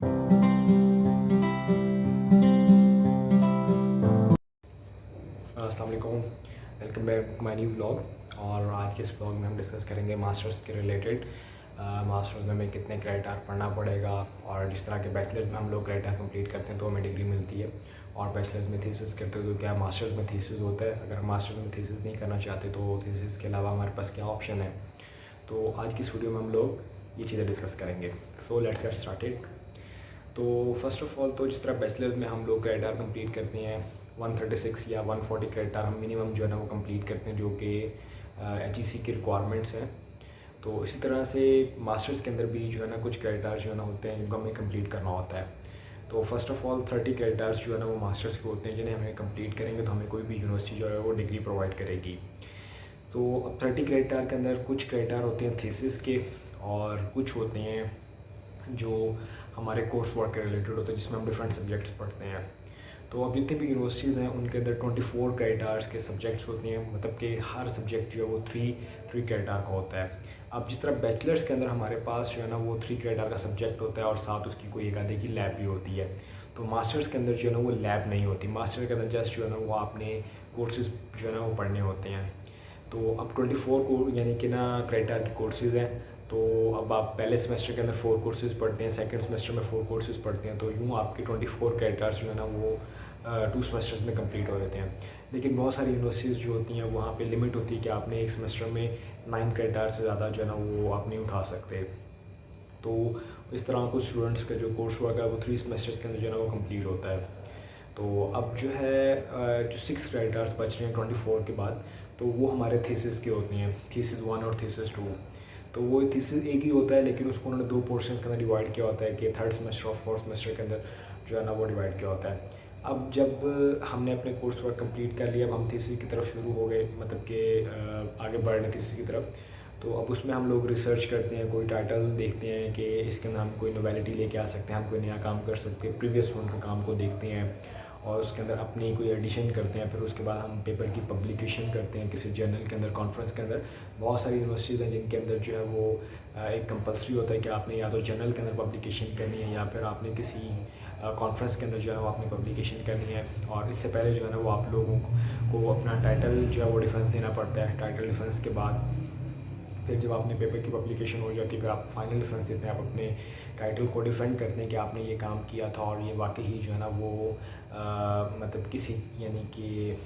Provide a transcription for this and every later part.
अस्सलाम वालेकुम, welcome back my new vlog. और आज के इस व्लॉग में हम डिस्कस करेंगे मास्टर्स के रिलेटेड। मास्टर्स में हमें कितने क्रेडिट आवर पढ़ना पड़ेगा, और जिस तरह के बैचलर्स में हम लोग क्रेडिट आवर कंप्लीट करते हैं तो हमें डिग्री मिलती है, और बैचलर्स में थीसिस करते हैं तो क्या मास्टर्स में थीसिस होता है। अगर मास्टर्स में थीसिस नहीं करना चाहते तो थीसिस के अलावा हमारे पास क्या ऑप्शन है। तो आज की इस वीडियो में हम लोग ये चीज़ें डिस्कस करेंगे। So let's get started. तो फर्स्ट ऑफ ऑल, तो जिस तरह बैचलर्स में हम लोग क्रेडिट आवर कंप्लीट करते हैं 136 या 140 क्रेडिट आवर हम मिनिमम जो है ना वो कंप्लीट करते हैं, जो कि HEC की रिक्वायरमेंट्स हैं। तो इसी तरह से मास्टर्स के अंदर भी जो है ना कुछ क्रेडिट आवर्स जो है ना होते हैं जिनको हमें कंप्लीट करना होता है। तो first of all 30 credit hours जो है ना वो मास्टर्स के होते हैं, जिन्हें हमें कंप्लीट करेंगे तो हमें कोई भी यूनिवर्सिटी जो है वो डिग्री प्रोवाइड करेगी। तो अब 30 क्रेडिट आवर के अंदर कुछ क्रेडिट आवर होते हैं थीसिस के, और कुछ होते हैं जो हमारे कोर्स वर्क के रिलेटेड होते हैं, जिसमें हम डिफरेंट सब्जेक्ट्स पढ़ते हैं। तो अब जितनी भी यूनिवर्सिटीज़ हैं उनके अंदर 24 क्रेडिट आवर्स के सब्जेक्ट्स होते हैं, मतलब कि हर सब्जेक्ट जो है वो 3 क्रेडिट आवर का होता है। अब जिस तरह बैचलर्स के अंदर हमारे पास जो है ना वो 3 क्रेडिट आवर का सब्जेक्ट होता है, और साथ उसकी कोई एक आधे की लैब भी होती है। तो मास्टर्स के अंदर जो है ना वो लैब नहीं होती। मास्टर्स के अंदर जस्ट जो है ना वो आपने कोर्सेज जो है ना वो पढ़ने होते हैं। तो अब 24 को यानी कि ना क्रेडिट आवर के कोर्सेज़ हैं। तो अब आप पहले सेमेस्टर के अंदर 4 कोर्सेज़ पढ़ते हैं, सेकंड सेमेस्टर में 4 कोर्सेज़ पढ़ते हैं, तो यूँ आपके 24 क्रेडिट आवर्स जो है ना वो 2 सेमेस्टर्स में कंप्लीट हो जाते हैं। लेकिन बहुत सारी यूनिवर्सिटीज़ जो होती हैं वहाँ पे लिमिट होती है कि आपने एक सेमेस्टर में 9 क्रेडिट आवर्स से ज़्यादा जो है ना वो आप नहीं उठा सकते। तो इस तरह कुछ स्टूडेंट्स का जो कोर्स वर्क है वो 3 सेमेस्टर्स के अंदर जो है ना वो कंप्लीट होता है। तो अब जो है जो 6 क्रेडिट आवर्स बच रहे हैं 24 के बाद, तो वो हमारे थीसिस के होते हैं, थीसिस 1 और थीसिस 2। तो वो थीसिस एक ही होता है, लेकिन उसको उन्होंने 2 पोर्शन के अंदर डिवाइड किया होता है कि थर्ड सेमेस्टर और फोर्थ सेमेस्टर के अंदर जो है ना वो डिवाइड किया होता है। अब जब हमने अपने कोर्स वर्क कंप्लीट कर लिया, अब हम थीसिस की तरफ शुरू हो गए, मतलब कि आगे बढ़ रहे थीसिस की तरफ। तो अब उसमें हम लोग रिसर्च करते हैं, कोई टाइटल देखते हैं कि इसके अंदर हम कोई नोवेलिटी लेके आ सकते हैं, हम कोई नया काम कर सकते हैं, प्रीवियस वन का काम को देखते हैं और उसके अंदर अपनी कोई एडिशन करते हैं। फिर उसके बाद हम पेपर की पब्लिकेशन करते हैं किसी जर्नल के अंदर, कॉन्फ्रेंस के अंदर। बहुत सारी यूनिवर्सिटीज़ हैं जिनके अंदर जो है वो एक कंपलसरी होता है कि आपने या तो जर्नल के अंदर पब्लिकेशन करनी है, या फिर आपने किसी कॉन्फ्रेंस के अंदर जो है वो आपने पब्लिकेशन करनी है। और इससे पहले जो है ना वो आप लोगों को अपना टाइटल जो है वो डिफेंस देना पड़ता है। टाइटल डिफेंस के बाद फिर जब आपने पेपर की पब्लिकेशन हो जाती है, फिर आप फाइनल डिफेंस देते हैं, आप अपने टाइटल को डिफेंड करते हैं कि आपने ये काम किया था और ये वाकई ही जो है ना वो मतलब किसी यानी कि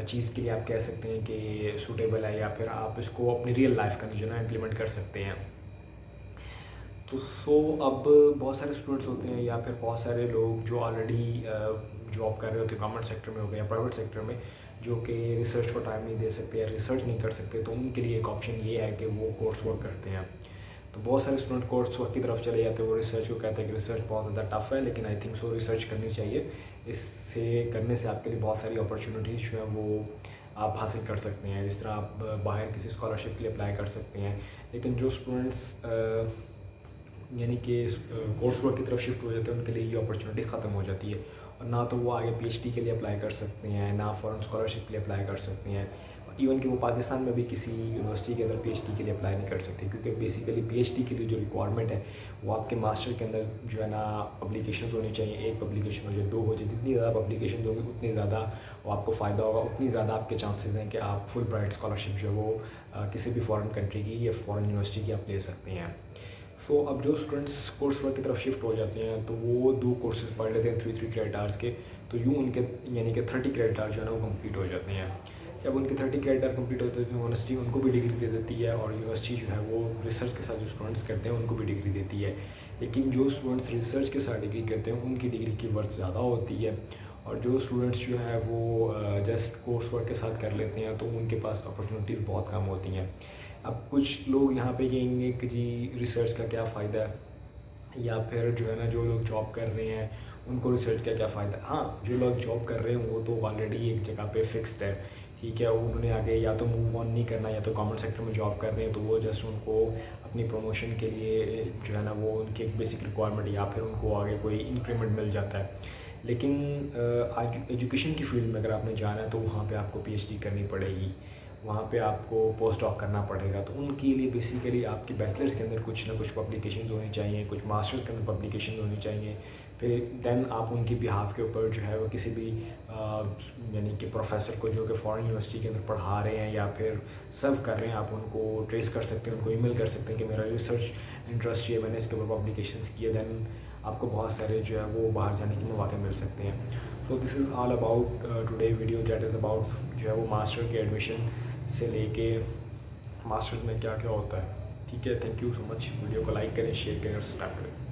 चीज़ के लिए आप कह सकते हैं कि सूटेबल है, या फिर आप इसको अपनी रियल लाइफ के अंदर जो है ना इम्प्लीमेंट कर सकते हैं। तो अब बहुत सारे स्टूडेंट्स होते हैं या फिर बहुत सारे लोग जो ऑलरेडी जॉब कर रहे होते हैं गवर्नमेंट सेक्टर में हो गए या प्राइवेट सेक्टर में, जो कि रिसर्च को टाइम नहीं दे सकते या रिसर्च नहीं कर सकते, तो उनके लिए एक ऑप्शन ये है कि वो कोर्स वर्क करते हैं। तो बहुत सारे स्टूडेंट कोर्स वर्क की तरफ चले जाते हैं, वो रिसर्च को कहते हैं कि रिसर्च बहुत ज़्यादा टफ है, लेकिन आई थिंक सो रिसर्च करनी चाहिए। इससे करने से आपके लिए बहुत सारी अपॉर्चुनिटीज़ जो है वो आप हासिल कर सकते हैं। जिस तरह आप बाहर किसी स्कॉलरशिप के लिए अप्लाई कर सकते हैं। लेकिन जो स्टूडेंट्स यानी कि कोर्स वर्क की तरफ शिफ्ट हो जाते हैं, उनके लिए ये अपॉर्चुनिटी ख़त्म हो जाती है, और ना तो वो आगे PhD के लिए अप्लाई कर सकते हैं, ना फॉरेन स्कॉलरशिप के लिए अप्लाई कर सकते हैं। इवन कि वो पाकिस्तान में भी किसी यूनिवर्सिटी के अंदर PhD के लिए अप्लाई नहीं कर सकते, क्योंकि बेसिकली PhD के लिए जो रिक्वायरमेंट है वो आपके मास्टर के अंदर जो है ना पब्लिकेशन होनी चाहिए। एक पब्लिकेशन हो जाए, 2 हो जाए, जितनी ज़्यादा पब्लिकेशन होगी उतनी ज़्यादा वो आपको फ़ायदा होगा, उतनी ज़्यादा आपके चांसेस हैं कि आप फुल ब्राइट स्कॉलरशिप जो है वो किसी भी फॉरेन कंट्री की या फॉरेन यूनिवर्सिटी की आप ले सकते हैं। सो अब जो स्टूडेंट्स कोर्स वर्क की तरफ शिफ्ट हो जाते हैं तो वो 2 कोर्सेज़ पढ़ लेते हैं 3 क्रेडिट आवर्स के। तो यूँ उनके यानी कि 30 क्रेडिट आवर्स जो है ना वो कंप्लीट हो जाते हैं। जब उनके 30 क्रेडिट आवर कंप्लीट होते हैं तो यूनिवर्सिटी उनको भी डिग्री दे देती है, और यूनिवर्सिटी जो है वो रिसर्च के साथ जो स्टूडेंट्स करते हैं उनको भी डिग्री देती है। लेकिन जो स्टूडेंट्स रिसर्च के साथ डिग्री करते हैं उनकी डिग्री की वर्थ ज़्यादा होती है, और जो स्टूडेंट्स जो है वो जस्ट कोर्स वर्क के साथ कर लेते हैं तो उनके पास अपॉर्चुनिटीज़ बहुत कम होती हैं। अब कुछ लोग यहाँ पे कहेंगे कि जी रिसर्च का क्या फ़ायदा है, या फिर जो है ना जो लोग जॉब कर रहे हैं उनको रिसर्च का क्या फ़ायदा है। हाँ, जो लोग जॉब कर रहे हैं वो तो ऑलरेडी एक जगह पे फिक्स्ड है, ठीक है। उन्होंने आगे या तो मूव ऑन नहीं करना, या तो गवर्नमेंट सेक्टर में जॉब कर रहे हैं तो वो जस्ट उनको अपनी प्रमोशन के लिए जो है ना वो उनकी एक बेसिक रिक्वायरमेंट, या फिर उनको आगे कोई इंक्रीमेंट मिल जाता है। लेकिन आज एजुकेशन की फील्ड में अगर आपने जाना है तो वहाँ पे आपको PhD करनी पड़ेगी, वहाँ पे आपको पोस्ट डॉक करना पड़ेगा। तो उनके लिए बेसिकली आपकी बैचलर्स के अंदर कुछ ना कुछ पब्लिकेशन होनी चाहिए, कुछ मास्टर्स के अंदर पब्लिकेशन होनी चाहिए। फिर देन आप उनके बिहाफ के ऊपर जो है वो किसी भी यानी कि प्रोफेसर को जो कि फॉरेन यूनिवर्सिटी के अंदर पढ़ा रहे हैं या फिर सर्व कर रहे हैं, आप उनको ट्रेस कर सकते हैं, उनको ईमेल कर सकते हैं कि मेरा रिसर्च इंटरेस्ट ये, मैंने इसके ऊपर पब्लिकेशंस किए। देन आपको बहुत सारे जो है वो बाहर जाने के मौके मिल सकते हैं। So this is all about today video, that is about जो है वो मास्टर के एडमिशन से लेके मास्टर्स में क्या क्या होता है। ठीक है, thank you so much. Video को लाइक करें, शेयर करें और सब्सक्राइब करें।